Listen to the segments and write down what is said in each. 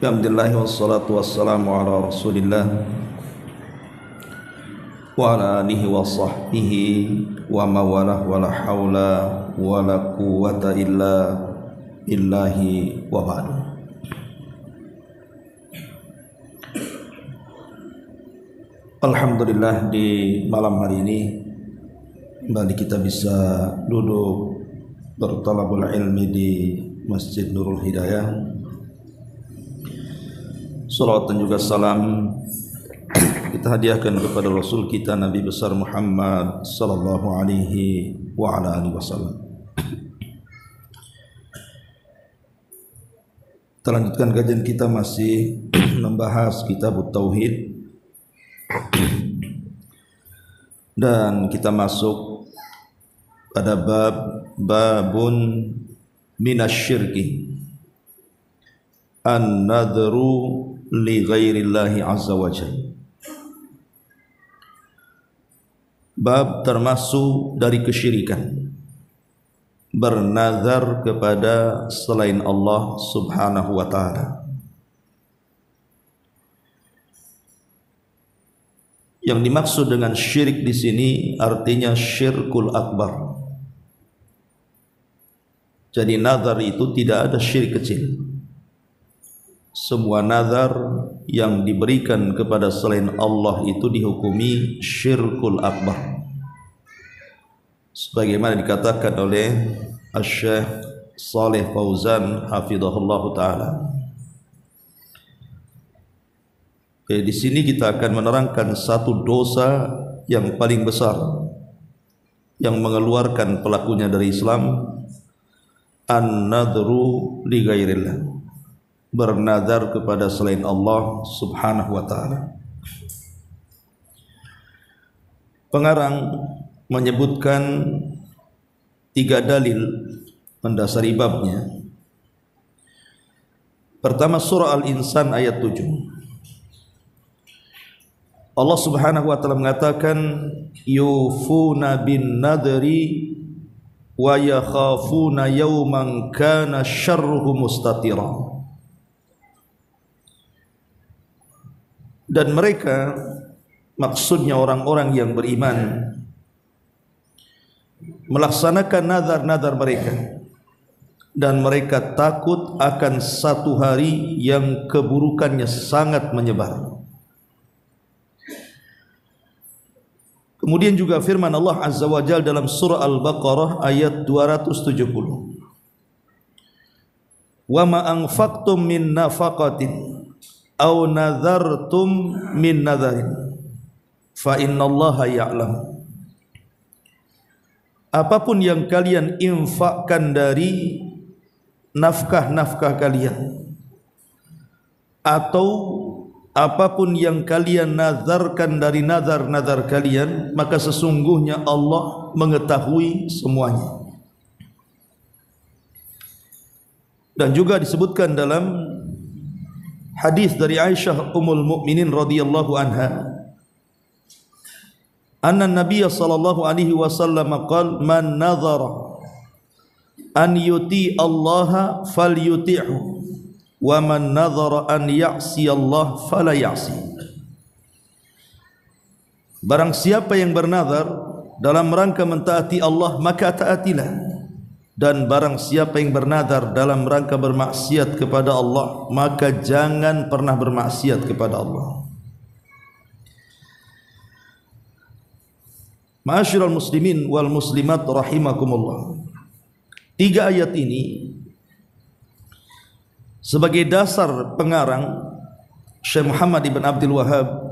Alhamdulillah wassalatu wassalamu ala Rasulillah wa ala alihi wa sahbihi wa mawalah wa la hawla wa la quwwata illa billahi wa ba'du. Alhamdulillah, di malam hari ini kembali kita bisa duduk bertalabul ilmi di Masjid Nurul Hidayah. Salawat dan juga salam kita hadiahkan kepada Rasul kita Nabi besar Muhammad sallallahu alaihi wa ala alihi wasallam. Kita lanjutkan kajian kita masih membahas kitab Tauhid, dan kita masuk pada babun minasyirki an-nadhru li ghairillahi azza wa jalla. Bab termasuk dari kesyirikan, bernazar kepada selain Allah subhanahu wa ta'ala. Yang dimaksud dengan syirik di sini artinya syirkul akbar. Jadi nazar itu tidak ada syirik kecil. Semua nazar yang diberikan kepada selain Allah itu dihukumi syirkul akbar, sebagaimana dikatakan oleh Asy-Syaikh Shalih Fauzan hafizahullah taala. Di sini kita akan menerangkan satu dosa yang paling besar yang mengeluarkan pelakunya dari Islam, an-nadhru li ghairillah, bernazar kepada selain Allah subhanahu wa ta'ala. Pengarang menyebutkan 3 dalil mendasari babnya. Pertama, surah Al-Insan ayat 7. Allah subhanahu wa ta'ala mengatakan yufuna bin nadri wa yakhafuna yawman kana syarruhu mustatira. Dan mereka, maksudnya orang-orang yang beriman, melaksanakan nazar-nazar mereka, dan mereka takut akan satu hari yang keburukannya sangat menyebar. Kemudian juga firman Allah Azza wa Jalla dalam surah Al-Baqarah ayat 270. Wa ma anfaqtum min nafaqatin aw nadhartum min nadharin fa innallaha ya'lam. Apapun yang kalian infakkan dari nafkah-nafkah kalian, atau apapun yang kalian nazarkan dari nazar-nazar kalian, maka sesungguhnya Allah mengetahui semuanya. Dan juga disebutkan dalam hadis dari Aisyah Ummul Mukminin radhiyallahu anha, anna Nabiy sallallahu alaihi wasallam qala man nadhara an yuti Allah falyuti'hu wa man nadhara an ya'si Allah fala ya'si. Barang siapa yang bernazar dalam rangka mentaati Allah, maka taatilah. Dan barang siapa yang bernazar dalam rangka bermaksiat kepada Allah, maka jangan pernah bermaksiat kepada Allah. Ma'asyiral muslimin wal muslimat rahimakumullah. 3 ayat ini sebagai dasar pengarang Syekh Muhammad ibn Abdul Wahhab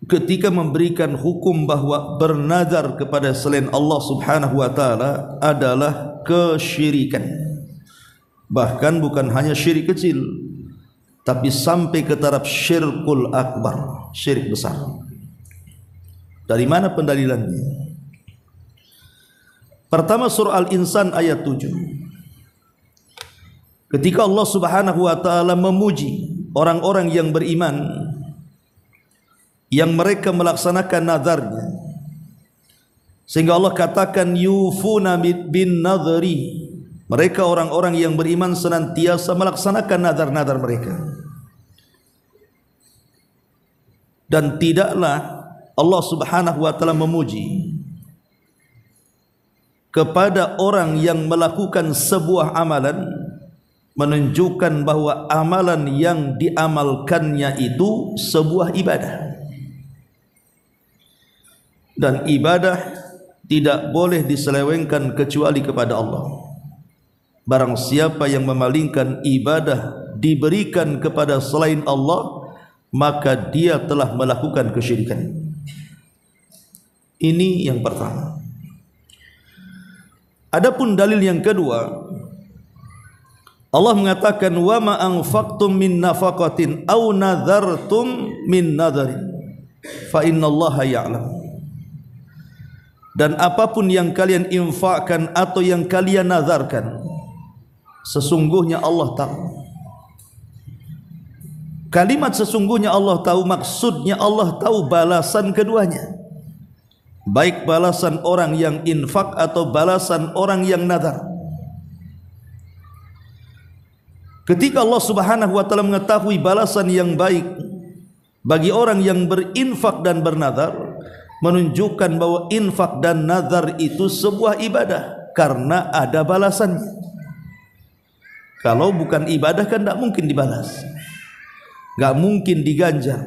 ketika memberikan hukum bahwa bernazar kepada selain Allah subhanahu wa ta'ala adalah kesyirikan. Bahkan bukan hanya syirik kecil, tapi sampai ke taraf syirkul akbar, syirik besar. Dari mana pendalilannya? Pertama, surah Al-Insan ayat 7. Ketika Allah subhanahu wa ta'ala memuji orang-orang yang beriman, yang mereka melaksanakan nazarnya, sehingga Allah katakan yufuna bin nadhri Mereka orang-orang yang beriman senantiasa melaksanakan nazar-nazar mereka. Dan tidaklah Allah Subhanahu wa taala memuji kepada orang yang melakukan sebuah amalan menunjukkan bahwa amalan yang diamalkannya itu sebuah ibadah. Dan ibadah tidak boleh diselewengkan kecuali kepada Allah. Barang siapa yang memalingkan ibadah diberikan kepada selain Allah, maka dia telah melakukan kesyirikan. Ini yang pertama. Adapun dalil yang kedua, Allah mengatakan wa ma anfaqtum min nafaqatin aw nadhartum min nadharin fa innallaha ya'lam. Dan apapun yang kalian infakkan atau yang kalian nazarkan, sesungguhnya Allah tahu. Kalimat sesungguhnya Allah tahu, maksudnya Allah tahu balasan keduanya, baik balasan orang yang infak atau balasan orang yang nazar. Ketika Allah Subhanahu wa taala mengetahui balasan yang baik bagi orang yang berinfak dan bernazar, menunjukkan bahwa infak dan nazar itu sebuah ibadah karena ada balasannya. Kalau bukan ibadah kan tidak mungkin dibalas, tidak mungkin diganjar.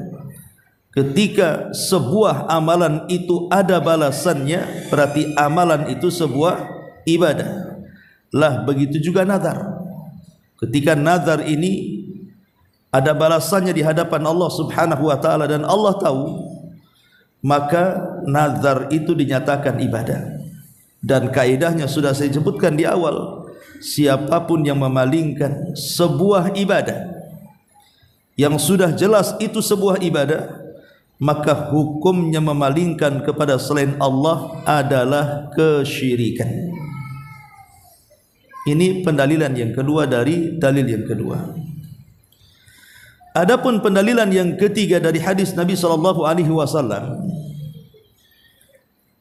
Ketika sebuah amalan itu ada balasannya, berarti amalan itu sebuah ibadah. Lah begitu juga nazar. Ketika nazar ini ada balasannya di hadapan Allah Subhanahu wa taala dan Allah tahu, maka nazar itu dinyatakan ibadah. Dan kaidahnya sudah saya sebutkan di awal, siapapun yang memalingkan sebuah ibadah yang sudah jelas itu sebuah ibadah, maka hukumnya memalingkan kepada selain Allah adalah kesyirikan. Ini pendalilan yang kedua dari dalil yang kedua. Adapun pendalilan yang ketiga dari hadis Nabi sallallahu alaihi wasallam,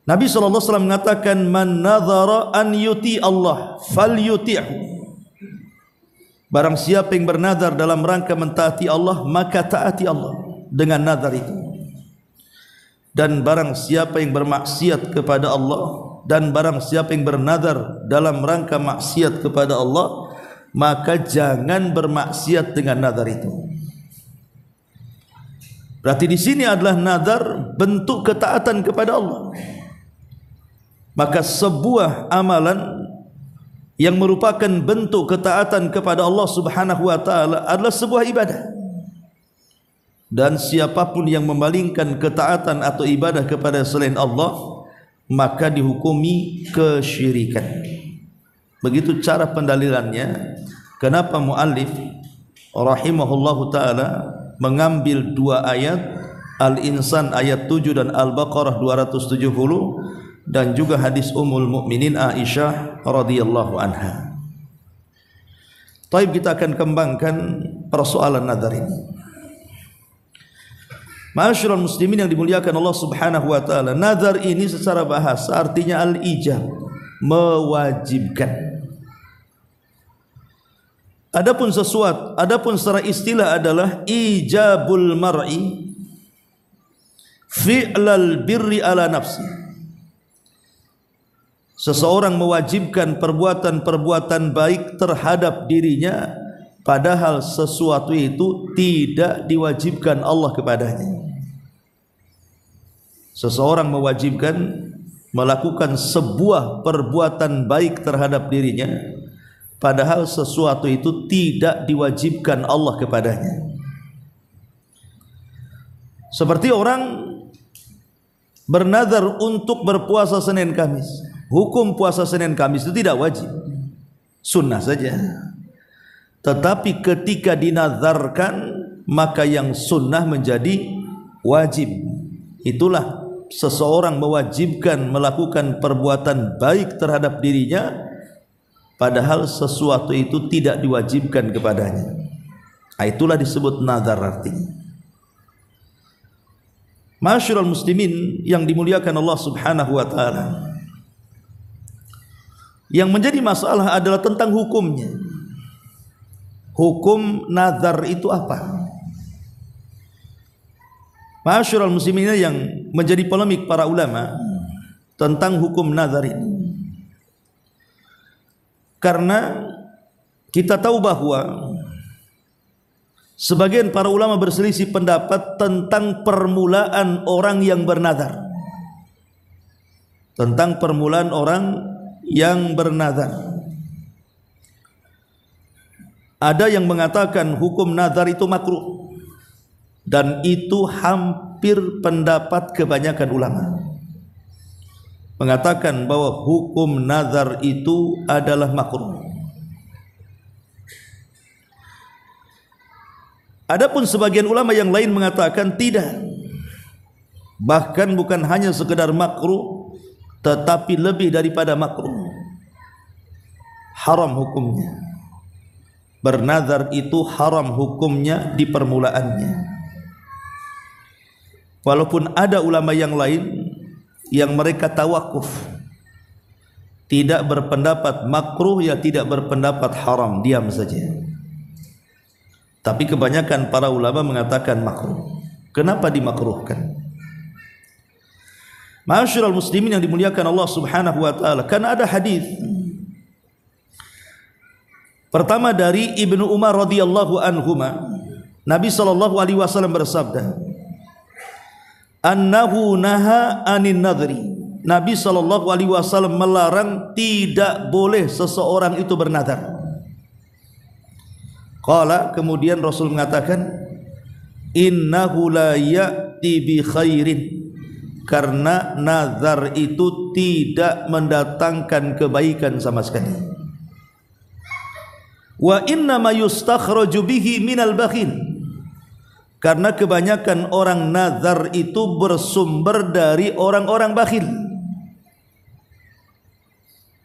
Nabi sallallahu alaihi wasallam mengatakan, man nadhara an yuti Allah falyuti'hu. Barang siapa yang bernazar dalam rangka mentaati Allah, maka taati Allah dengan nazar itu. Dan barang siapa yang bermaksiat kepada Allah, dan barang siapa yang bernazar dalam rangka maksiat kepada Allah, maka jangan bermaksiat dengan nazar itu. Berarti di sini adalah nazar bentuk ketaatan kepada Allah. Maka sebuah amalan yang merupakan bentuk ketaatan kepada Allah Subhanahu wa taala adalah sebuah ibadah. Dan siapapun yang memalingkan ketaatan atau ibadah kepada selain Allah, maka dihukumi kesyirikan. Begitu cara pendalilannya. Kenapa muallif rahimahullahu taala mengambil dua ayat, Al-Insan ayat 7 dan Al-Baqarah 270, dan juga hadis Ummul Mukminin Aisyah radhiyallahu anha. Taib, kita akan kembangkan persoalan nazar ini. Ma'asyiral muslimin yang dimuliakan Allah Subhanahu wa taala, nazar ini secara bahasa artinya al-ijab, mewajibkan. Adapun secara istilah adalah ijabul mar'i fi'lal birri ala nafsi. Seseorang mewajibkan perbuatan-perbuatan baik terhadap dirinya, padahal sesuatu itu tidak diwajibkan Allah kepadanya. Seseorang mewajibkan melakukan sebuah perbuatan baik terhadap dirinya, padahal sesuatu itu tidak diwajibkan Allah kepadanya. Seperti orang bernazar untuk berpuasa Senin Kamis. Hukum puasa Senin Kamis itu tidak wajib, sunnah saja. Tetapi ketika dinazarkan, maka yang sunnah menjadi wajib. Itulah seseorang mewajibkan melakukan perbuatan baik terhadap dirinya, padahal sesuatu itu tidak diwajibkan kepadanya. Itulah disebut nazar artinya. Ma'asyiral muslimin yang dimuliakan Allah Subhanahu wa taala, Yang menjadi masalah adalah tentang hukumnya. Hukum nazar itu apa? Ma'asyiral muslimin yang menjadi polemik para ulama tentang hukum nazar ini. Karena kita tahu bahwa sebagian para ulama berselisih pendapat tentang permulaan orang yang bernazar. Tentang permulaan orang yang bernazar. Ada yang mengatakan hukum nazar itu makruh, dan itu hampir pendapat kebanyakan ulama. Mengatakan bahwa hukum nazar itu adalah makruh. Adapun sebagian ulama yang lain mengatakan tidak. Bahkan bukan hanya sekedar makruh, tetapi lebih daripada makruh. Haram hukumnya. Bernazar itu haram hukumnya di permulaannya. Walaupun ada ulama yang lain yang mereka tawakuf, tidak berpendapat makruh, ya tidak berpendapat haram, diam saja. Tapi kebanyakan para ulama mengatakan makruh. Kenapa dimakruhkan? Ma'asyiral muslimin yang dimuliakan Allah Subhanahu wa taala, karena ada hadis. Pertama dari Ibnu Umar radhiyallahu anhuma, Nabi sallallahu alaihi wasallam bersabda, annahu naha anin nadri. Nabi sallallahu alaihi wasallam melarang tidak boleh seseorang itu bernazar. Qala, kemudian Rasul mengatakan, innahu la ya'ti bi khairin, karena nazar itu tidak mendatangkan kebaikan sama sekali. Wa inna ma yustakhraju bihi minal bakhil, karena kebanyakan orang nazar itu bersumber dari orang-orang bakhil.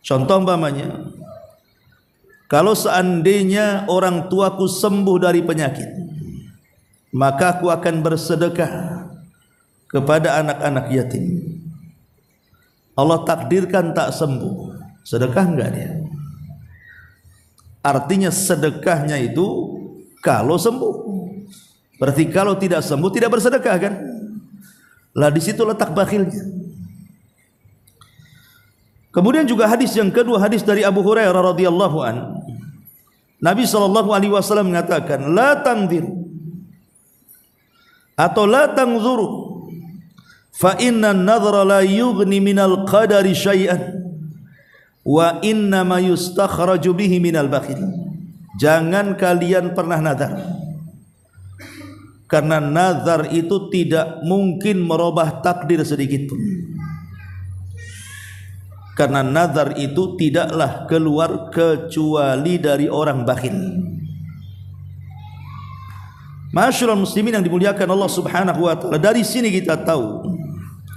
Contoh umpamanya, kalau seandainya orang tuaku sembuh dari penyakit, maka aku akan bersedekah kepada anak-anak yatim. Allah takdirkan tak sembuh, sedekah enggak dia? Artinya sedekahnya itu kalau sembuh. Berarti kalau tidak sembuh tidak bersedekah kan? Lah di situ letak bakhilnya. Kemudian juga hadis yang kedua, hadis dari Abu Hurairah radhiyallahu an. Nabi sallallahu alaihi wasallam mengatakan, la tangdir atau la tangzuru fa inna an-nadhra la yughni minal qadari syai'an wa inna ma yustakhraju bihi minal bakhil. Jangan kalian pernah nazar, karena nazar itu tidak mungkin merubah takdir sedikit pun. Karena nazar itu tidaklah keluar kecuali dari orang bakhil. Ma'asyiral muslimin yang dimuliakan Allah Subhanahu wa taala, dari sini kita tahu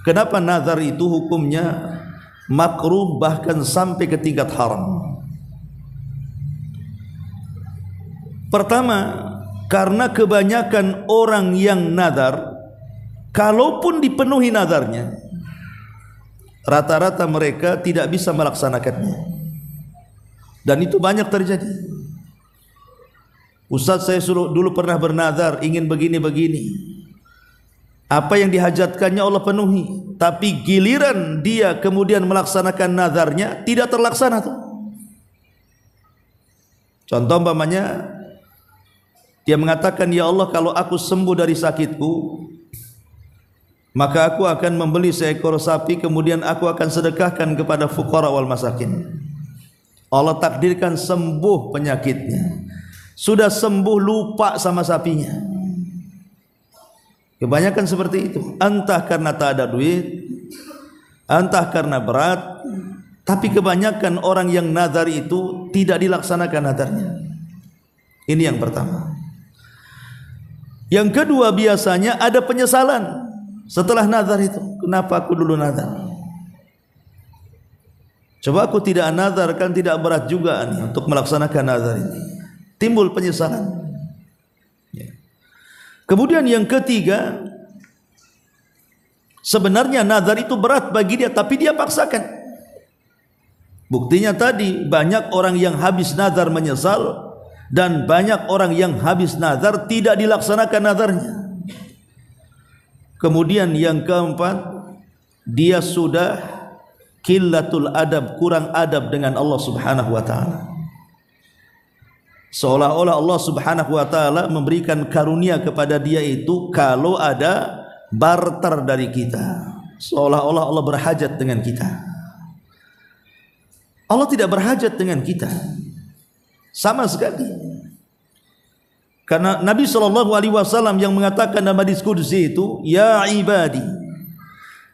kenapa nazar itu hukumnya makruh, bahkan sampai ke tingkat haram. Pertama, karena kebanyakan orang yang nazar, kalaupun dipenuhi nazarnya, rata-rata mereka tidak bisa melaksanakannya. Dan itu banyak terjadi. Ustaz, saya dulu pernah bernazar ingin begini-begini. Apa yang dihajatkannya Allah penuhi, tapi giliran dia kemudian melaksanakan nazarnya tidak terlaksana tuh. Contoh umpamanya, dia mengatakan, ya Allah, kalau aku sembuh dari sakitku, maka aku akan membeli seekor sapi, kemudian aku akan sedekahkan kepada fuqara wal masakin. Allah takdirkan sembuh penyakitnya, sudah sembuh lupa sama sapinya. Kebanyakan seperti itu, entah karena tak ada duit, entah karena berat. Tapi kebanyakan orang yang nazar itu tidak dilaksanakan nazarnya. Ini yang pertama. Yang kedua, biasanya ada penyesalan setelah nazar itu. Kenapa aku dulu nazar? Coba aku tidak nazar, kan tidak berat juga nih untuk melaksanakan nazar ini. Timbul penyesalan. Kemudian yang ketiga, sebenarnya nazar itu berat bagi dia, tapi dia paksakan. Buktinya tadi banyak orang yang habis nazar menyesal dan banyak orang yang habis nazar tidak dilaksanakan nazarnya. Kemudian yang keempat, dia sudah qillatul adab, kurang adab dengan Allah Subhanahu wa taala. Seolah-olah Allah Subhanahu wa taala memberikan karunia kepada dia itu kalau ada barter dari kita. Seolah-olah Allah berhajat dengan kita. Allah tidak berhajat dengan kita sama sekali. Karena Nabi SAW yang mengatakan dalam hadis qudsi itu, ya ibadi,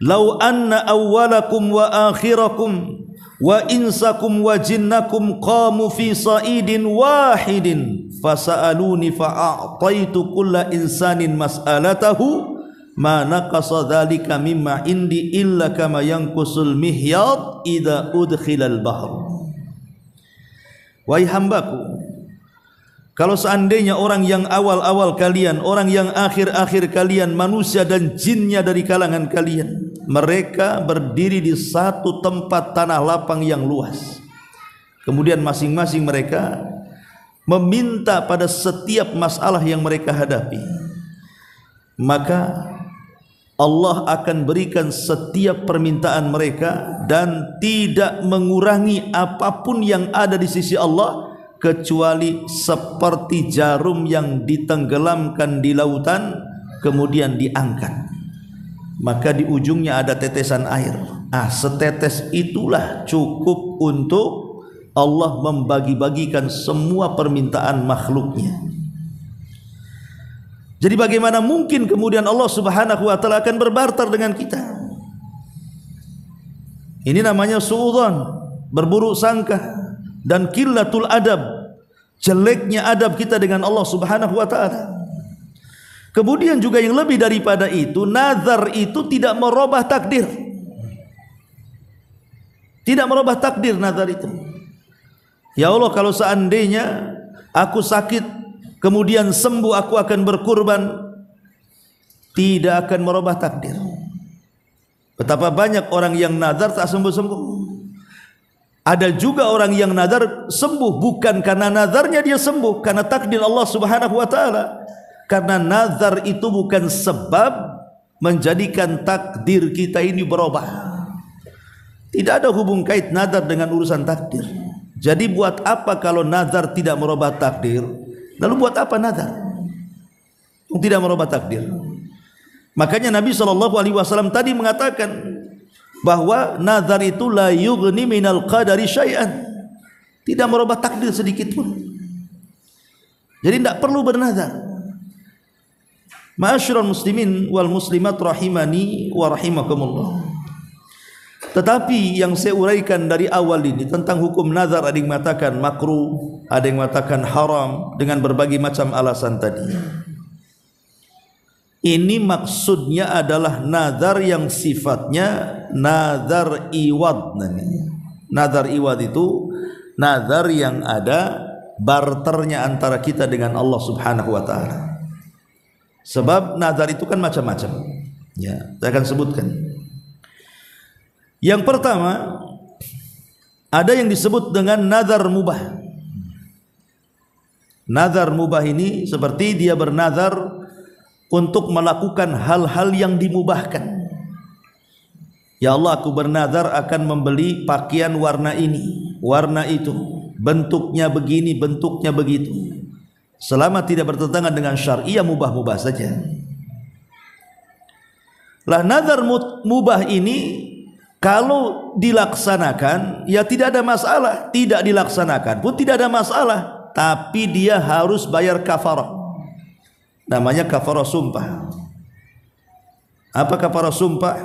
law anna awwalakum wa akhirakum wa insakum wa jinnakum qamu fi sa'idin wahidin fasa'aluni fa'a'taitu kulla insanin mas'alatahu ma naqasa dzalika mimma indi illa kama yanqusul mihyad idza udkhilal bahr. Wahai hambaku, kalau seandainya orang yang awal-awal kalian, orang yang akhir-akhir kalian, manusia dan jinnya dari kalangan kalian, mereka berdiri di satu tempat tanah lapang yang luas, kemudian masing-masing mereka meminta pada setiap masalah yang mereka hadapi, maka Allah akan berikan setiap permintaan mereka dan tidak mengurangi apapun yang ada di sisi Allah kecuali seperti jarum yang ditenggelamkan di lautan kemudian diangkat, maka di ujungnya ada tetesan air. Setetes itulah cukup untuk Allah membagi-bagikan semua permintaan makhluknya. Jadi bagaimana mungkin kemudian Allah Subhanahu wa taala akan berbarter dengan kita? Ini namanya suudzon, berburuk sangka, dan qillatul adab, jeleknya adab kita dengan Allah Subhanahu wa taala. Kemudian juga yang lebih daripada itu, nazar itu tidak merubah takdir. Tidak merubah takdir nazar itu. Ya Allah, kalau seandainya aku sakit kemudian sembuh, aku akan berkurban, tidak akan merubah takdir. Betapa banyak orang yang nazar tak sembuh-sembuh. Ada juga orang yang nazar sembuh bukan karena nazarnya dia sembuh, karena takdir Allah Subhanahu wa taala. Karena nazar itu bukan sebab menjadikan takdir kita ini berubah. Tidak ada hubung kait nazar dengan urusan takdir. Jadi buat apa kalau nazar tidak merubah takdir? Lalu buat apa nazar? Tidak merubah takdir. Makanya Nabi SAW tadi mengatakan bahwa nazar itu la yughni minal qadari syai'an, tidak merubah takdir sedikit pun. Jadi tidak perlu bernazar. Ma'asyiral muslimin wal muslimat rahimani wa rahimakumullah. Tetapi yang saya uraikan dari awal ini tentang hukum nazar, ada yang mengatakan makruh, ada yang mengatakan haram dengan berbagai macam alasan tadi. Ini maksudnya adalah nazar yang sifatnya nazar iwad namanya. Nazar iwad itu nazar yang ada barternya antara kita dengan Allah Subhanahu wa taala. Sebab nazar itu kan macam-macam. Ya, saya akan sebutkan. Yang pertama, ada yang disebut dengan nazar mubah. Nazar mubah ini seperti dia bernazar untuk melakukan hal-hal yang dimubahkan. Ya Allah, aku bernazar akan membeli pakaian warna ini, warna itu, bentuknya begini, bentuknya begitu. Selama tidak bertentangan dengan syariah, mubah-mubah saja. Lah nazar mubah ini kalau dilaksanakan ya tidak ada masalah, tidak dilaksanakan pun tidak ada masalah, tapi dia harus bayar kafarah. Namanya kafarah sumpah. Apa kafarah sumpah?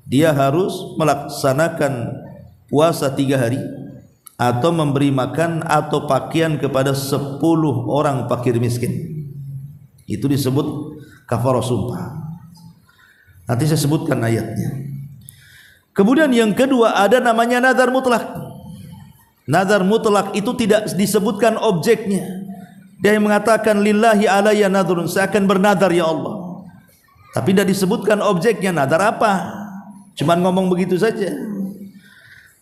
Dia harus melaksanakan puasa 3 hari atau memberi makan atau pakaian kepada 10 orang fakir miskin. Itu disebut kafarah sumpah. Nanti saya sebutkan ayatnya. Kemudian yang kedua ada namanya nazar mutlak. Nazar mutlak itu tidak disebutkan objeknya. Dia yang mengatakan lillahi alayya nadhrun, saya akan bernazar ya Allah. Tapi tidak disebutkan objeknya, nazar apa? Cuman ngomong begitu saja.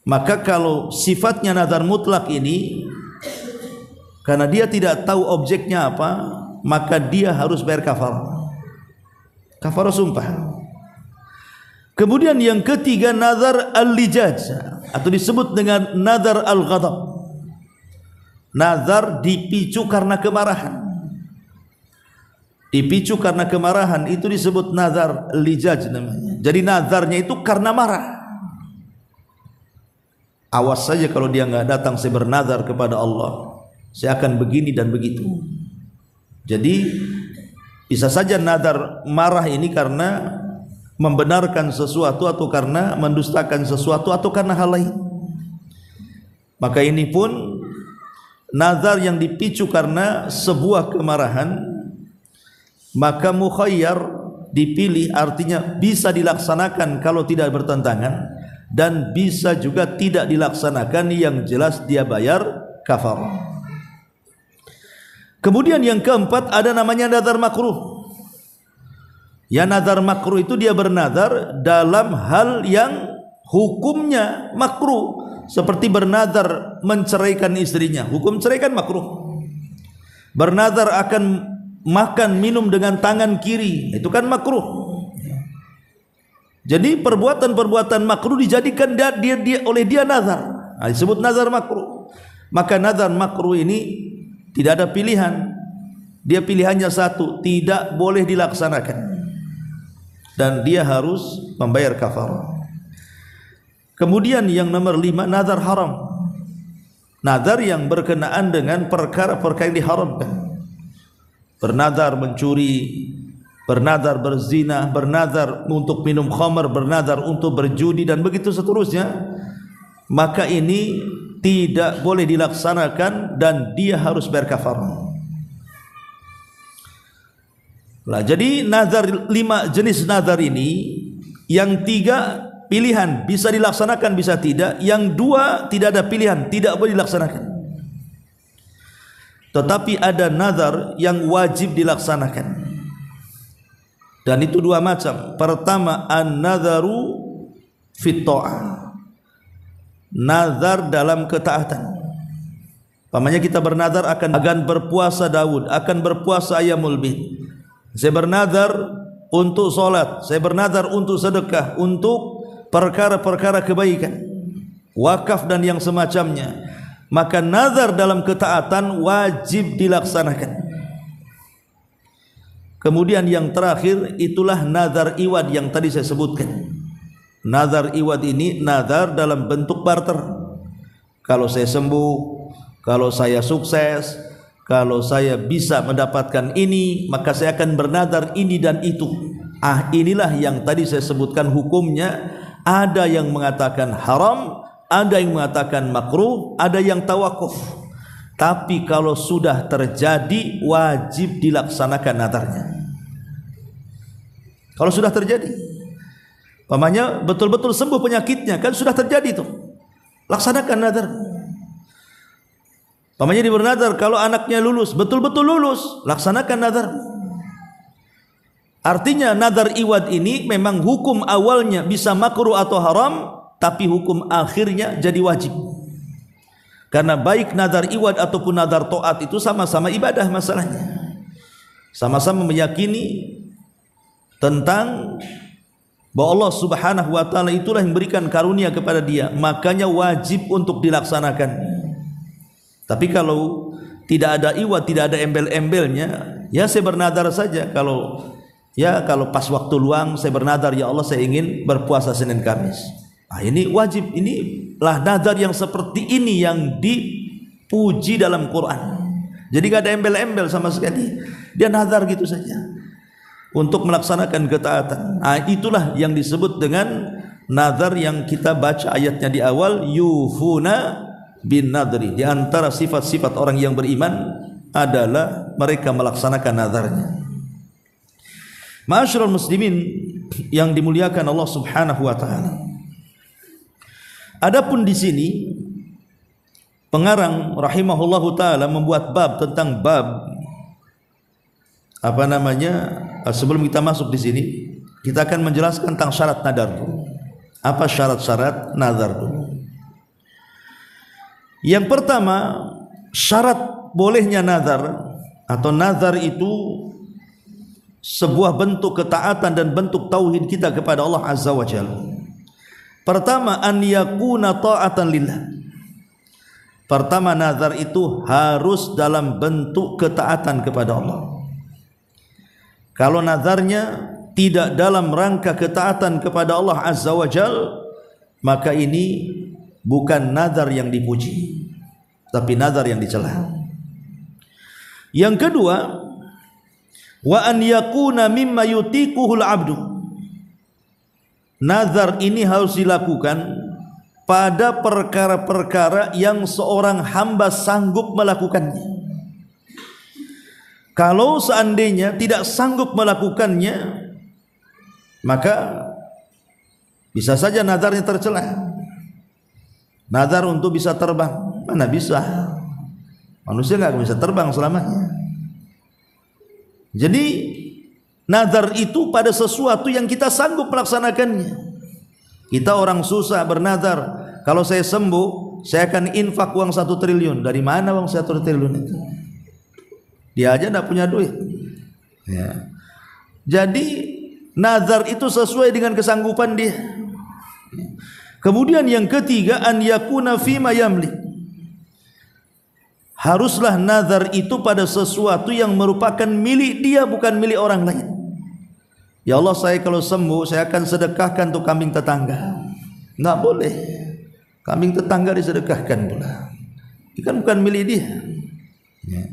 Maka kalau sifatnya nazar mutlak ini, karena dia tidak tahu objeknya apa, maka dia harus bayar kafarah. Kafarah sumpah. Kemudian yang ketiga, nazar al-lijaj, atau disebut dengan nazar al-ghadab. Nazar dipicu karena kemarahan. Dipicu karena kemarahan itu disebut nazar al-lijaj namanya. Jadi nazarnya itu karena marah. Awas saja kalau dia nggak datang, saya bernazar kepada Allah, saya akan begini dan begitu. Jadi bisa saja nazar marah ini karena membenarkan sesuatu, atau karena mendustakan sesuatu, atau karena hal lain. Maka ini pun nazar yang dipicu karena sebuah kemarahan, maka mukhayyar, dipilih, artinya bisa dilaksanakan kalau tidak bertentangan, dan bisa juga tidak dilaksanakan, yang jelas dia bayar kafarah. Kemudian yang keempat ada namanya nazar makruh. Ya, nazar makruh itu dia bernazar dalam hal yang hukumnya makruh, seperti bernazar menceraikan istrinya, hukum cerai kan makruh. Bernazar akan makan minum dengan tangan kiri, itu kan makruh. Jadi perbuatan-perbuatan makruh dijadikan oleh dia nazar, disebut nazar makruh. Maka nazar makruh ini tidak ada pilihan, dia pilihannya satu, tidak boleh dilaksanakan, dan dia harus membayar kafarah. Kemudian yang nomor 5, nazar haram. Nazar yang berkenaan dengan perkara-perkara yang diharamkan. Bernazar mencuri, bernazar berzina, bernazar untuk minum khamar, bernazar untuk berjudi, dan begitu seterusnya. Maka ini tidak boleh dilaksanakan dan dia harus bayar kafarah. Nah, jadi nazar, 5 jenis nazar ini, yang 3 pilihan, bisa dilaksanakan bisa tidak, yang 2 tidak ada pilihan, tidak boleh dilaksanakan. Tetapi ada nazar yang wajib dilaksanakan, dan itu 2 macam. Pertama, an-nadharu fit ta'ah, nazar dalam ketaatan. Pamannya kita bernazar akan berpuasa Daud, akan berpuasa Ayyamul Bid. Saya bernazar untuk sholat, saya bernazar untuk sedekah, untuk perkara-perkara kebaikan, wakaf dan yang semacamnya. Maka nazar dalam ketaatan wajib dilaksanakan. Kemudian yang terakhir, itulah nazar iwad yang tadi saya sebutkan. Nazar iwad ini nazar dalam bentuk barter. Kalau saya sembuh, kalau saya sukses, kalau saya bisa mendapatkan ini, maka saya akan bernazar ini dan itu. Inilah yang tadi saya sebutkan hukumnya. Ada yang mengatakan haram, ada yang mengatakan makruh, ada yang tawakuf. Tapi kalau sudah terjadi, wajib dilaksanakan nazarnya. Kalau sudah terjadi, pamannya betul-betul sembuh penyakitnya, kan sudah terjadi itu, laksanakan nazar. Pamannya bernazar kalau anaknya lulus, betul-betul lulus, laksanakan nazar. Artinya nazar iwad ini memang hukum awalnya bisa makruh atau haram, tapi hukum akhirnya jadi wajib. Karena baik nazar iwad ataupun nazar taat itu sama-sama ibadah masalahnya. Sama-sama meyakini tentang bahwa Allah Subhanahu wa taala itulah yang berikan karunia kepada dia, makanya wajib untuk dilaksanakan. Tapi kalau tidak ada iwad, tidak ada embel-embelnya, ya saya bernazar saja. Kalau pas waktu luang saya bernazar, ya Allah saya ingin berpuasa Senin Kamis. Ini wajib, inilah nazar yang seperti ini yang dipuji dalam Quran. Jadi gak ada embel-embel sama sekali. Dia nazar gitu saja untuk melaksanakan ketaatan. Itulah yang disebut dengan nazar yang kita baca ayatnya di awal, yufuna bin nadri. Di antara sifat-sifat orang yang beriman adalah mereka melaksanakan nazarnya. Ma'asyiral muslimin yang dimuliakan Allah Subhanahu wa taala. Adapun di sini pengarang rahimahullahu taala membuat bab tentang sebelum kita masuk di sini, kita akan menjelaskan tentang syarat nazar dulu. Apa syarat-syarat nazar dulu? Yang pertama, syarat bolehnya nazar atau nazar itu sebuah bentuk ketaatan dan bentuk tauhid kita kepada Allah Azza wa Jalla. Pertama, an yakuna ta'atan lillah. Pertama, nazar itu harus dalam bentuk ketaatan kepada Allah. Kalau nazarnya tidak dalam rangka ketaatan kepada Allah Azza wa Jalla, maka ini bukan nazar yang dipuji, tapi nazar yang dicela. Yang kedua, wa an yakuna mimma yutiquhul abdu. Nazar ini harus dilakukan pada perkara-perkara yang seorang hamba sanggup melakukannya. Kalau seandainya tidak sanggup melakukannya, maka bisa saja nazarnya tercela. Nazar untuk bisa terbang, mana bisa? Manusia nggak bisa terbang selamanya. Jadi nazar itu pada sesuatu yang kita sanggup melaksanakannya. Kita orang susah bernazar, kalau saya sembuh saya akan infak uang 1 triliun. Dari mana uang 1 triliun itu? Dia aja tidak punya duit ya. Jadi nazar itu sesuai dengan kesanggupan dia. Kemudian yang ketiga, an yakuna fima yamlik. Haruslah nazar itu pada sesuatu yang merupakan milik dia, bukan milik orang lain. Ya Allah, saya kalau sembuh saya akan sedekahkan untuk kambing tetangga. Enggak boleh. Kambing tetangga disedekahkan pula. Ini kan bukan milik dia. Ya.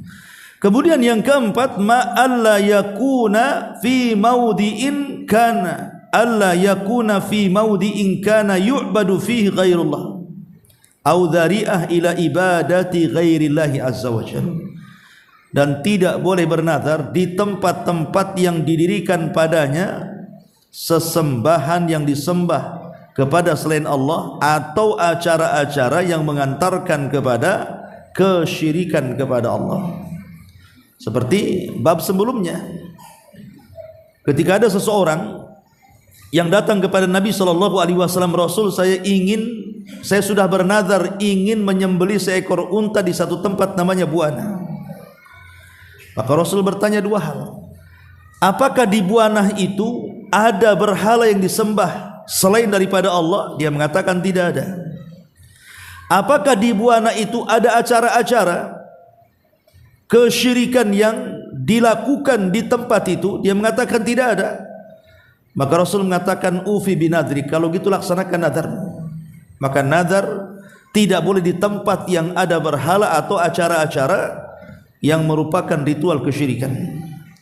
Kemudian yang keempat, ma alla yakuna fi maudi'in kana alla yakuna fi maudi'in kana yu'badu fihi ghairullah au dzari'ah ila ibadati ghairillahi azza wa jalla. Dan tidak boleh bernazar di tempat-tempat yang didirikan padanya sesembahan yang disembah kepada selain Allah, atau acara-acara yang mengantarkan kepada kesyirikan kepada Allah. Seperti bab sebelumnya, ketika ada seseorang yang datang kepada Nabi SAW, Rasul, saya sudah bernazar ingin menyembelih seekor unta di satu tempat namanya Buana. Maka Rasul bertanya 2 hal. Apakah di Buana itu ada berhala yang disembah selain daripada Allah? Dia mengatakan tidak ada. Apakah di Buana itu ada acara-acara kesyirikan yang dilakukan di tempat itu? Dia mengatakan tidak ada. Maka Rasul mengatakan, ufi binadri, kalau gitu laksanakan nazarmu. Maka nazar tidak boleh di tempat yang ada berhala atau acara-acara yang merupakan ritual kesyirikan.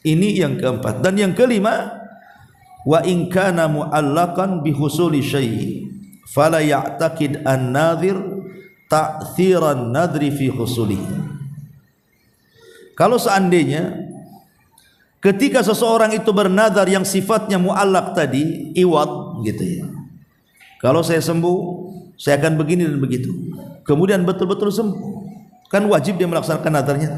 Ini yang keempat. Dan yang kelima, wa in kana mu'allaqan bi husuli syai' fala ya'taqid an-nadhir ta'thiran nadri fi husuli. Kalau seandainya ketika seseorang itu bernazar yang sifatnya mu'allaq tadi, iwad gitu ya. Kalau saya sembuh, saya akan begini dan begitu. Kemudian betul-betul sembuh. Kan wajib dia melaksanakan nazarnya.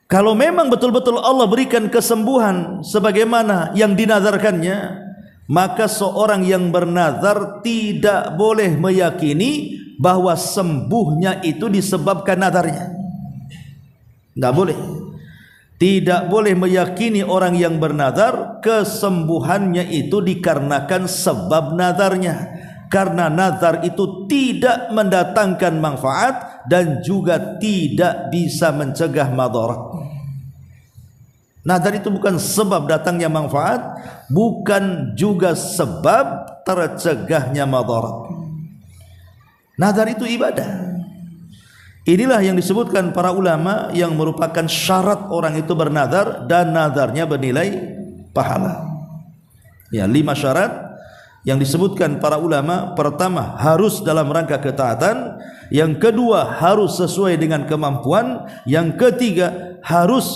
Kalau memang betul-betul Allah berikan kesembuhan sebagaimana yang dinazarkannya, maka seorang yang bernazar tidak boleh meyakini bahwa sembuhnya itu disebabkan nazarnya. Tidak boleh. Tidak boleh meyakini orang yang bernazar kesembuhannya itu dikarenakan sebab nazarnya. Karena nazar itu tidak mendatangkan manfaat dan juga tidak bisa mencegah madarat. Nazar itu bukan sebab datangnya manfaat, bukan juga sebab tercegahnya madarat. Nazar itu ibadah. Inilah yang disebutkan para ulama yang merupakan syarat orang itu bernazar dan nazarnya bernilai pahala. Ya, 5 syarat yang disebutkan para ulama. Pertama, harus dalam rangka ketaatan. Yang kedua, harus sesuai dengan kemampuan. Yang ketiga, harus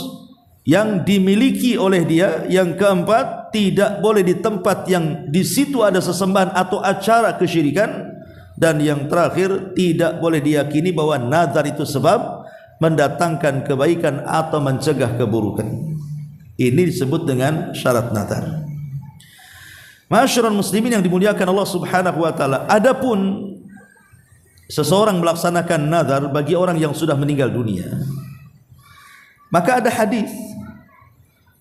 yang dimiliki oleh dia. Yang keempat, tidak boleh di tempat yang di situ ada sesembahan atau acara kesyirikan. Dan yang terakhir, tidak boleh diyakini bahwa nazar itu sebab mendatangkan kebaikan atau mencegah keburukan. Ini disebut dengan syarat nazar. Ma'asyiral muslimin yang dimuliakan Allah Subhanahu wa taala, adapun seseorang melaksanakan nazar bagi orang yang sudah meninggal dunia, maka ada hadis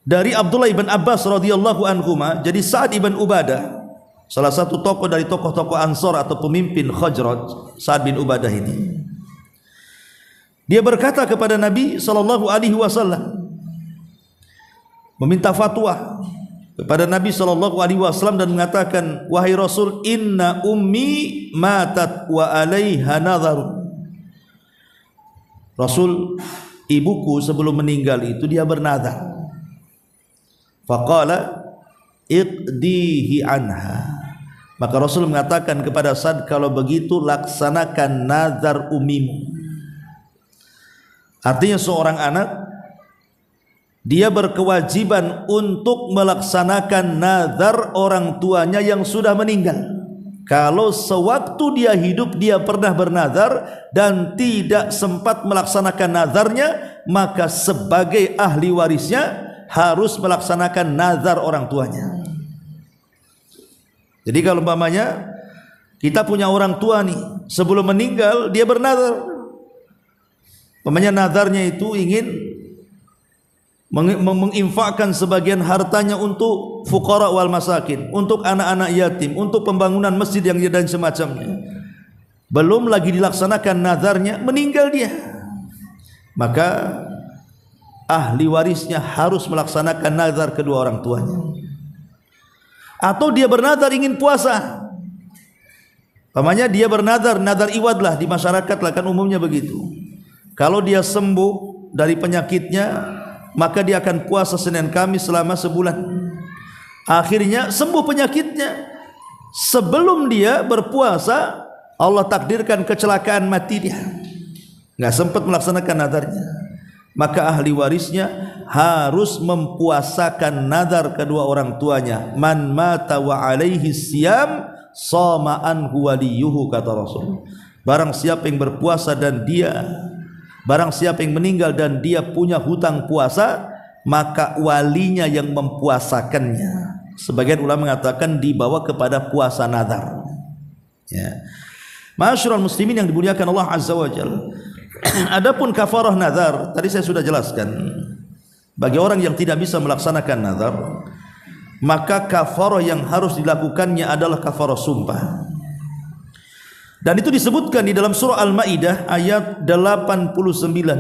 dari Abdullah ibn Abbas radhiyallahu anhuma. Jadi Sa'ad ibn Ubadah, salah satu tokoh dari tokoh-tokoh Ansor atau pemimpin Khazraj, Sa'ad bin Ubadah ini, dia berkata kepada Nabi sallallahu alaihi wasallam, meminta fatwa kepada Nabi sallallahu alaihi wasallam dan mengatakan, wahai Rasul, inna ummi matat wa alaiha nadhar. Rasul, ibuku sebelum meninggal itu dia bernazar. Faqala iqdihi anha. Maka Rasul mengatakan kepada Sa'ad, kalau begitu laksanakan nazar ummimu. Artinya seorang anak, dia berkewajiban untuk melaksanakan nazar orang tuanya yang sudah meninggal. Kalau sewaktu dia hidup dia pernah bernazar dan tidak sempat melaksanakan nazarnya, maka sebagai ahli warisnya harus melaksanakan nazar orang tuanya. Jadi kalau umpamanya kita punya orang tua nih, sebelum meninggal dia bernazar, umpamanya nazarnya itu ingin menginfakkan sebagian hartanya untuk fuqara wal masakin, untuk anak-anak yatim, untuk pembangunan masjid yang dan semacamnya. Belum lagi dilaksanakan nazarnya, meninggal dia, maka ahli warisnya harus melaksanakan nazar kedua orang tuanya. Atau dia bernazar ingin puasa, umpamanya dia bernazar, nazar iwad lah di masyarakat lah, kan umumnya begitu. Kalau dia sembuh dari penyakitnya, maka dia akan puasa Senin Kamis selama sebulan. Akhirnya sembuh penyakitnya, sebelum dia berpuasa Allah takdirkan kecelakaan, mati dia, nggak sempat melaksanakan nazarnya. Maka ahli warisnya harus mempuasakan nazar kedua orang tuanya. Man mata wa alaihi siyam shama anhu waliyuhu, kata Rasul. Barang siapa yang berpuasa dan barang siapa yang meninggal dan dia punya hutang puasa, maka walinya yang mempuasakannya. Sebagian ulama mengatakan dibawa kepada puasa nazar. Ya. Ma'asyiral muslimin yang dimuliakan Allah Azza wa Jalla. Adapun kafarah nazar, tadi saya sudah jelaskan. Bagi orang yang tidak bisa melaksanakan nazar, maka kafarah yang harus dilakukannya adalah kafarah sumpah. Dan itu disebutkan di dalam surah Al-Maidah ayat 89.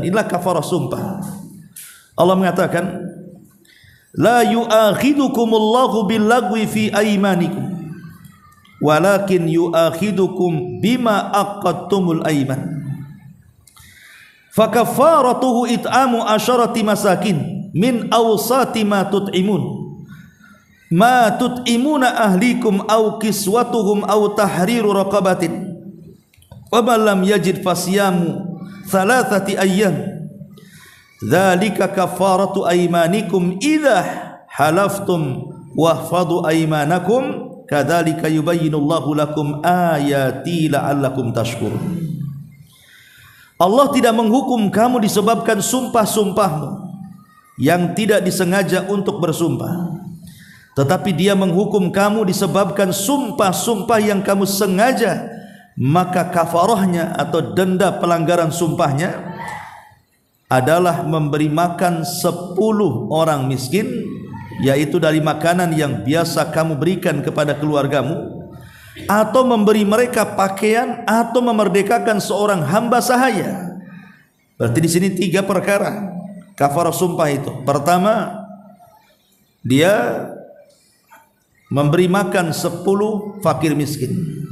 Inilah kafarah sumpah. Allah mengatakan, la yu'akhidukumullahu billagwi fi aymanikum walakin yu'akhidukum bima aqadtumul ayman. Fakaffaratuhu it'amu asyarati masakin min awsati ma tut'imuna ahlikum aw kiswatuhum aw tahriru raqabatin. Wa man lam yajid fasiyamu thalathati ayyam. Dzalika kafaratu aymanikum idza halaftum wahfadhu aymanakum kadzalika yubayyinullahu lakum ayati la'allakum tashkurun. Allah tidak menghukum kamu disebabkan sumpah-sumpahmu yang tidak disengaja untuk bersumpah, tetapi Dia menghukum kamu disebabkan sumpah-sumpah yang kamu sengaja. Maka kafarahnya atau denda pelanggaran sumpahnya adalah memberi makan 10 orang miskin, yaitu dari makanan yang biasa kamu berikan kepada keluargamu, atau memberi mereka pakaian, atau memerdekakan seorang hamba sahaya. Berarti di sini 3 perkara kafarah sumpah itu. Pertama, dia memberi makan 10 fakir miskin.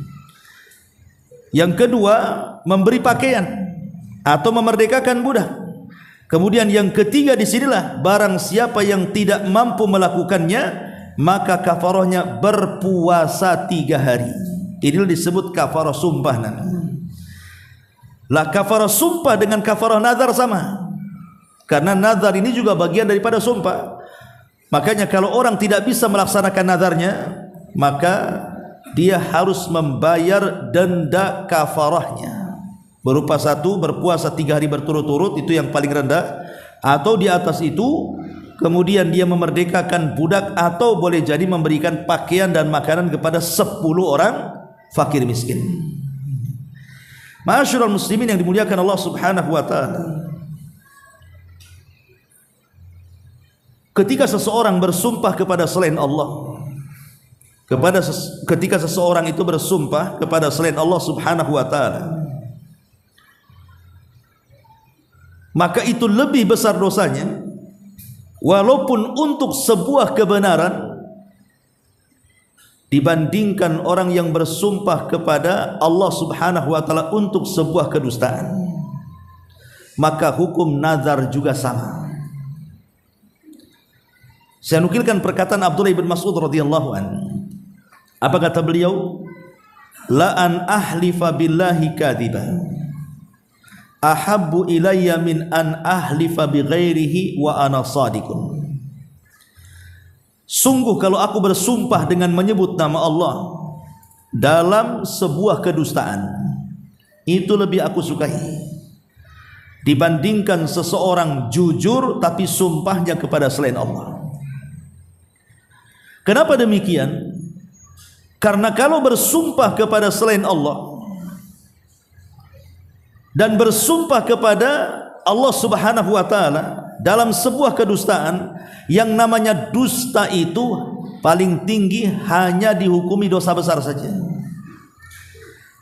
Yang kedua, memberi pakaian atau memerdekakan budak. Kemudian yang ketiga disinilah, barang siapa yang tidak mampu melakukannya, maka kafarahnya berpuasa 3 hari. Inilah disebut kafarah sumpah. Lah kafarah sumpah dengan kafarah nazar sama, karena nazar ini juga bagian daripada sumpah. Makanya kalau orang tidak bisa melaksanakan nazarnya, maka dia harus membayar denda kafarahnya, berupa 1, berpuasa 3 hari berturut-turut, itu yang paling rendah, atau di atas itu, kemudian dia memerdekakan budak, atau boleh jadi memberikan pakaian dan makanan kepada 10 orang fakir miskin. Ma'asyiral muslimin yang dimuliakan Allah Subhanahu wa taala, ketika seseorang bersumpah kepada selain Allah, ketika seseorang itu bersumpah kepada selain Allah Subhanahu wa taala, maka itu lebih besar dosanya walaupun untuk sebuah kebenaran dibandingkan orang yang bersumpah kepada Allah Subhanahu wa taala untuk sebuah kedustaan. Maka hukum nazar juga sama. Saya nukilkan perkataan Abdullah bin Mas'ud radhiyallahu anhu. Apa kata beliau? La an ahlifa billahi kadhiba ahabbu ilayya min an ahlifa bighairihi wa ana shadiqun. Sungguh kalau aku bersumpah dengan menyebut nama Allah dalam sebuah kedustaan, itu lebih aku sukai dibandingkan seseorang jujur tapi sumpahnya kepada selain Allah. Kenapa demikian? Karena kalau bersumpah kepada selain Allah dan bersumpah kepada Allah Subhanahu wa taala dalam sebuah kedustaan, yang namanya dusta itu paling tinggi hanya dihukumi dosa besar saja.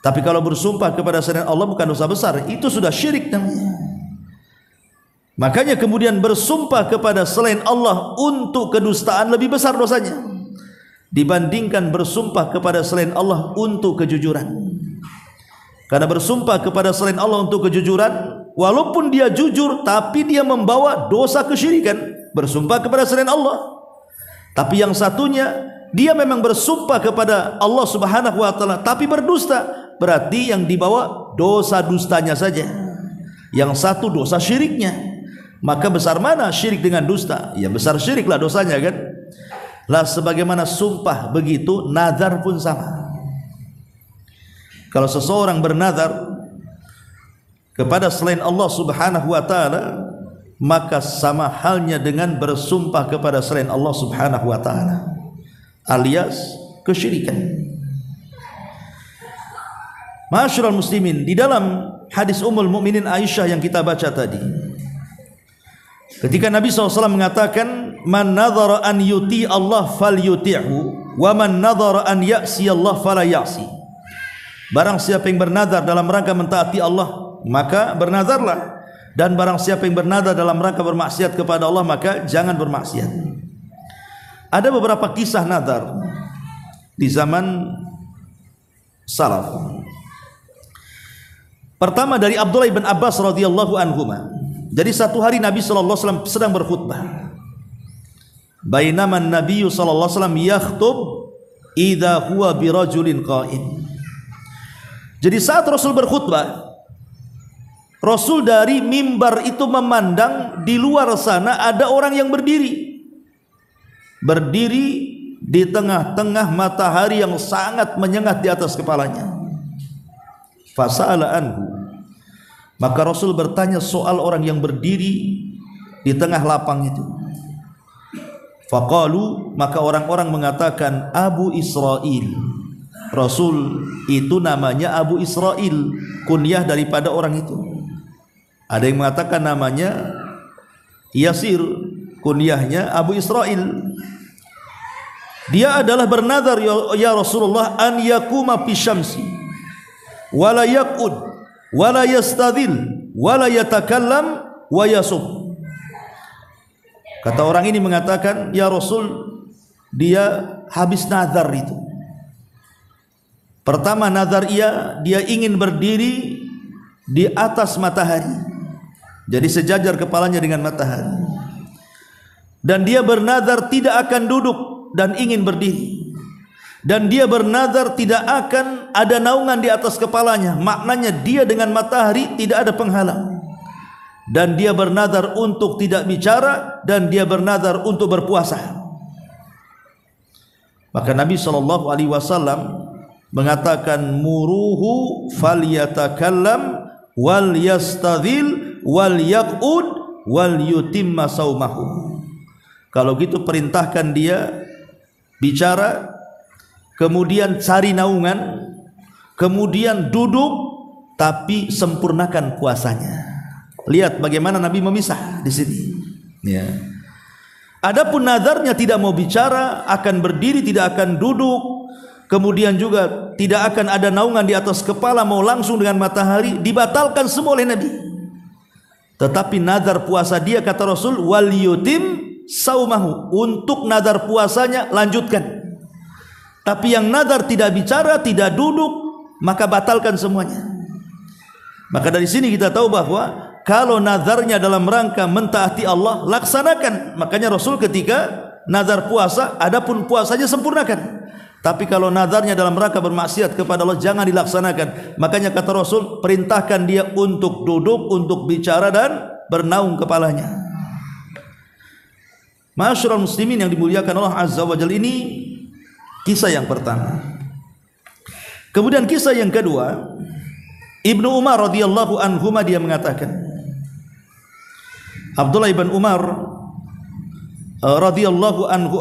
Tapi kalau bersumpah kepada selain Allah bukan dosa besar, itu sudah syirik namanya. Makanya kemudian bersumpah kepada selain Allah untuk kedustaan lebih besar dosanya dibandingkan bersumpah kepada selain Allah untuk kejujuran. Karena bersumpah kepada selain Allah untuk kejujuran, walaupun dia jujur tapi dia membawa dosa kesyirikan, bersumpah kepada selain Allah. Tapi yang satunya dia memang bersumpah kepada Allah Subhanahu wa taala tapi berdusta, berarti yang dibawa dosa dustanya saja, yang satu dosa syiriknya. Maka besar mana syirik dengan dusta? Ya besar syiriklah dosanya kan. Lah sebagaimana sumpah begitu, nazar pun sama. Kalau seseorang bernazar kepada selain Allah Subhanahu wa taala, maka sama halnya dengan bersumpah kepada selain Allah Subhanahu wa taala, alias kesyirikan. Ma'asyiral muslimin, di dalam hadis Ummul Mukminin Aisyah yang kita baca tadi, ketika Nabi SAW mengatakan, man nadhara an yuti Allah fal yuti'hu wa man nadhara an ya'si Allah fala ya'si. Barang siapa yang bernazar dalam rangka mentaati Allah, maka bernazarlah, dan barang siapa yang bernazar dalam rangka bermaksiat kepada Allah, maka jangan bermaksiat. Ada beberapa kisah nazar di zaman salaf. Pertama dari Abdullah bin Abbas radhiyallahu anhuma. Jadi satu hari Nabi sallallahu alaihi wasallam sedang berkhutbah. Bainaman Nabi sallallahu alaihi wasallam yakhtub idza huwa birajulin qa'im. Jadi saat Rasul berkhutbah, Rasul dari mimbar itu memandang di luar sana ada orang yang berdiri di tengah-tengah matahari yang sangat menyengat di atas kepalanya. Fasa'ala anhu, maka Rasul bertanya soal orang yang berdiri di tengah lapang itu. Faqalu, maka orang-orang mengatakan Abu Israil. Rasul itu namanya Abu Israil, kunyah daripada orang itu. Ada yang mengatakan namanya Yasir, kunyahnya Abu Israil. Dia adalah bernazar, ya Rasulullah, an yakuma fi syamsi wala yaqud wala yastadil wala yatakallam wa yasub. Kata orang ini mengatakan, ya Rasul, dia habis nazar itu. Pertama nazar dia ingin berdiri di atas matahari, jadi sejajar kepalanya dengan matahari. Dan dia bernazar tidak akan duduk dan ingin berdiri. Dan dia bernazar tidak akan ada naungan di atas kepalanya, maknanya dia dengan matahari tidak ada penghalang. Dan dia bernazar untuk tidak bicara, dan dia bernazar untuk berpuasa. Maka Nabi SAW mengatakan, muruhu falyatakallam wal yastadhil wal yaqud wal yutimma saumahu. Kalau gitu perintahkan dia bicara, kemudian cari naungan, kemudian duduk, tapi sempurnakan puasanya. Lihat bagaimana Nabi memisah di sini. Ya. Adapun nazarnya tidak mau bicara, akan berdiri, tidak akan duduk, kemudian juga tidak akan ada naungan di atas kepala, mau langsung dengan matahari, dibatalkan semua oleh Nabi. Tetapi nazar puasa dia, kata Rasul, wal yutim saumahu, untuk nazar puasanya lanjutkan. Tapi yang nazar tidak bicara, tidak duduk, maka batalkan semuanya. Maka dari sini kita tahu bahwa kalau nazarnya dalam rangka mentaati Allah, laksanakan. Makanya Rasul ketika nazar puasa, adapun puasanya sempurnakan. Tapi kalau nazarnya dalam rangka bermaksiat kepada Allah, jangan dilaksanakan. Makanya kata Rasul, perintahkan dia untuk duduk, untuk bicara dan bernaung kepalanya. Ma'asyiral muslimin yang dimuliakan Allah Azza wa Jalla, ini kisah yang pertama. Kemudian kisah yang kedua, Ibnu Umar radhiyallahu anhuma dia mengatakan, Abdullah ibn Umar radhiyallahu anhu,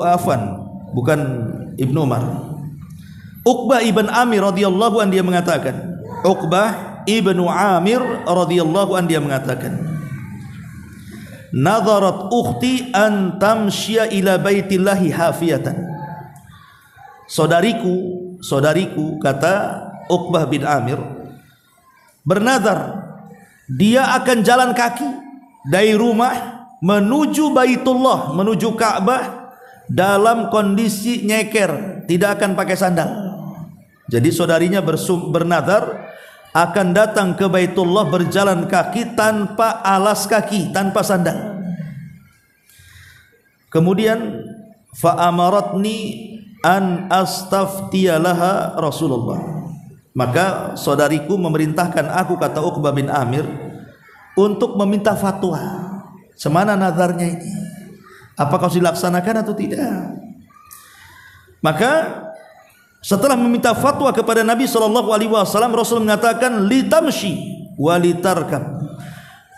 bukan Ibnu Umar, Uqbah ibn Amir radhiyallahu an dia mengatakan, Uqbah ibnu Amir radhiyallahu an dia mengatakan, nadharat ukhti an tamshiya ila baitillahi hafiyatan. Saudariku kata Uqbah bin Amir, bernazar dia akan jalan kaki dari rumah menuju Baitullah, menuju Ka'bah dalam kondisi nyeker, tidak akan pakai sandal. Jadi saudarinya bernazar akan datang ke Baitullah berjalan kaki tanpa alas kaki, tanpa sandal. Kemudian fa amaratni an astaftiyalaha Rasulullah. Maka saudariku memerintahkan aku, kata Uqbah bin Amir, untuk meminta fatwa. Semana nazarnya ini, apakah harus dilaksanakan atau tidak? Maka setelah meminta fatwa kepada Nabi SAW, Rasul mengatakan litamshi walitarkab.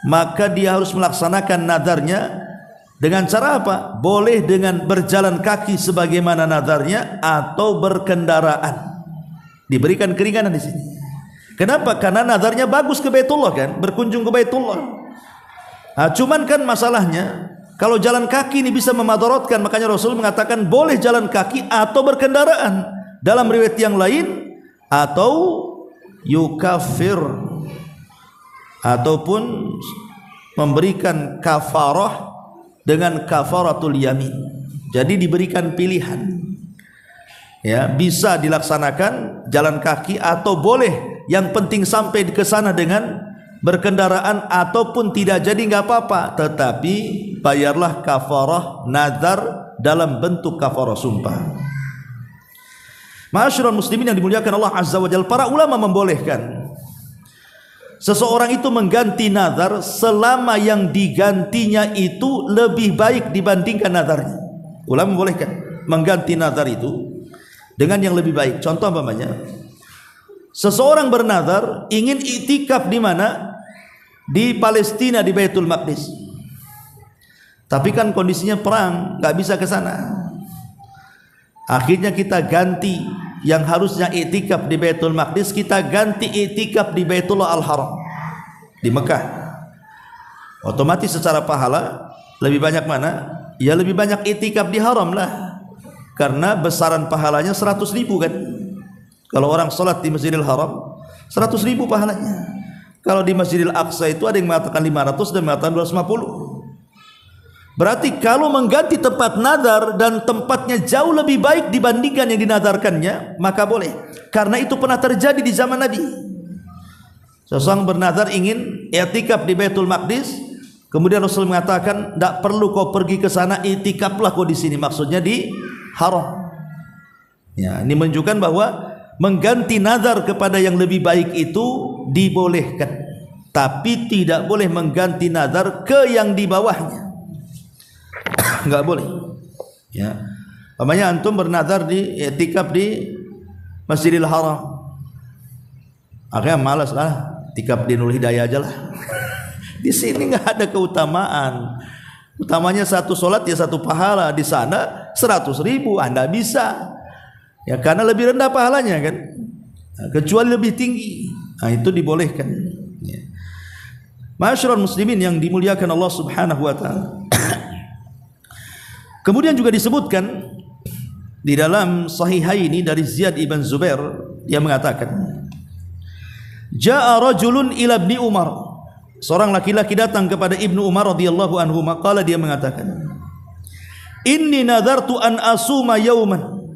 Maka dia harus melaksanakan nazarnya dengan cara apa? Boleh dengan berjalan kaki sebagaimana nazarnya, atau berkendaraan. Diberikan keringanan di sini. Kenapa? Karena nazarnya bagus ke Baitullah kan, berkunjung ke Baitullah. Nah, cuman kan masalahnya kalau jalan kaki ini bisa memadaratkan, makanya Rasul mengatakan boleh jalan kaki atau berkendaraan. Dalam riwayat yang lain, atau yukafir, ataupun memberikan kafarah dengan kafaratul yamin. Jadi diberikan pilihan. Ya, bisa dilaksanakan jalan kaki atau boleh, yang penting sampai ke sana dengan berkendaraan, ataupun tidak jadi nggak apa-apa, tetapi bayarlah kafarah nazar dalam bentuk kafarah sumpah. Ma'asyiral muslimin yang dimuliakan Allah Azza wa Jalla, para ulama membolehkan seseorang itu mengganti nazar selama yang digantinya itu lebih baik dibandingkan nazarnya. Ulama membolehkan mengganti nazar itu dengan yang lebih baik. Contoh umpamanya, seseorang bernazar ingin iktikaf di mana? Di Palestina, di Baitul Maqdis. Tapi kan kondisinya perang, nggak bisa ke sana. Akhirnya kita ganti, yang harusnya iktikaf di Baitul Maqdis, kita ganti iktikaf di Baitullah Al-Haram, di Mekah. Otomatis secara pahala lebih banyak mana? Ya lebih banyak iktikaf di haram lah. Karena besaran pahalanya 100.000 kan. Kalau orang sholat di Masjidil Haram 100.000 pahalanya. Kalau di Masjidil Aqsa itu ada yang mengatakan 500 dan mengatakan 250. Berarti kalau mengganti tempat nazar dan tempatnya jauh lebih baik dibandingkan yang dinazarkannya, maka boleh. Karena itu pernah terjadi di zaman Nabi. Seseorang bernazar ingin i'tikaf di Baitul Maqdis, kemudian Rasul mengatakan, "Tidak perlu kau pergi ke sana, i'tikaflah kau di sini." Maksudnya di haram. Ya, ini menunjukkan bahwa mengganti nazar kepada yang lebih baik itu dibolehkan, tapi tidak boleh mengganti nazar ke yang di bawahnya. Enggak boleh. Ya. Namanya antum bernazar di i'tikaf di Masjidil Haram. Akhirnya malas lah, i'tikaf di Nurul Hidayah aja lah. Di sini enggak ada keutamaan. Utamanya satu solat ya satu pahala, di sana 100.000 Anda bisa. Ya karena lebih rendah pahalanya kan. Kecuali lebih tinggi. Nah, itu dibolehkan. Ya. Ma'asyiral muslimin yang dimuliakan Allah Subhanahu wa taala. Kemudian juga disebutkan di dalam Sahihaini dari Ziyad ibn Zubair, dia mengatakan, Ja'a rajulun ila Ibni Umar. Seorang laki-laki datang kepada Ibnu Umar radhiyallahu anhu, maqala, dia mengatakan, Inni nadartu an asuma yauman.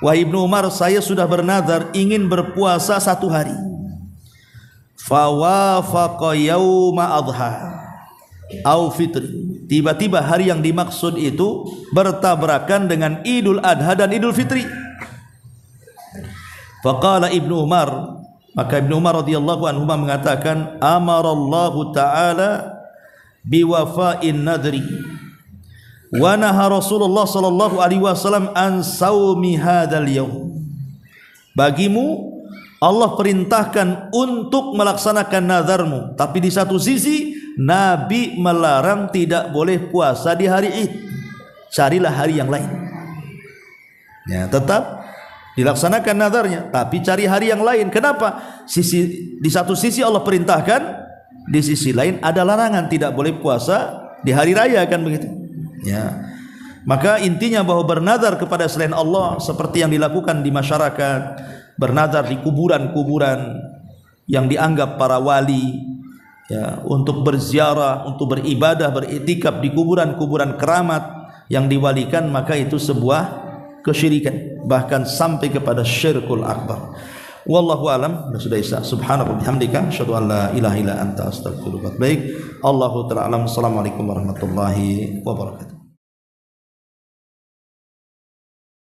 Wahai Ibnu Umar, saya sudah bernazar ingin berpuasa satu hari. Fawafaqa yauma adha au fitri. Tiba-tiba hari yang dimaksud itu bertabrakan dengan Idul Adha dan Idul Fitri. Faqala Ibnu Umar, maka Ibnu Umar radhiyallahu anhu mengatakan, amarallahu ta'ala biwafa'in nadri wa naha Rasulullah sallallahu alaihi wasallam an saumi hadzal yaum. Bagimu Allah perintahkan untuk melaksanakan nazarmu, tapi di satu sisi Nabi melarang tidak boleh puasa di hari Id. Carilah hari yang lain. Ya, tetap dilaksanakan nazarnya, tapi cari hari yang lain. Kenapa? Di satu sisi Allah perintahkan, di sisi lain ada larangan, tidak boleh puasa di hari raya, kan begitu. Ya. Maka intinya bahwa bernazar kepada selain Allah seperti yang dilakukan di masyarakat, bernazar di kuburan-kuburan yang dianggap para wali, ya, untuk berziarah, untuk beribadah, beriktikaf di kuburan-kuburan keramat yang diwalikan, maka itu sebuah kesyirikan, bahkan sampai kepada syirkul akbar. Wallahu alam. Sudah isa. Subhanallah bihamdika asyhadu an la ilaha illa anta astaghfiruka wa atubu ilaik. Allahu ta'ala alam. Assalamualaikum warahmatullahi wabarakatuh.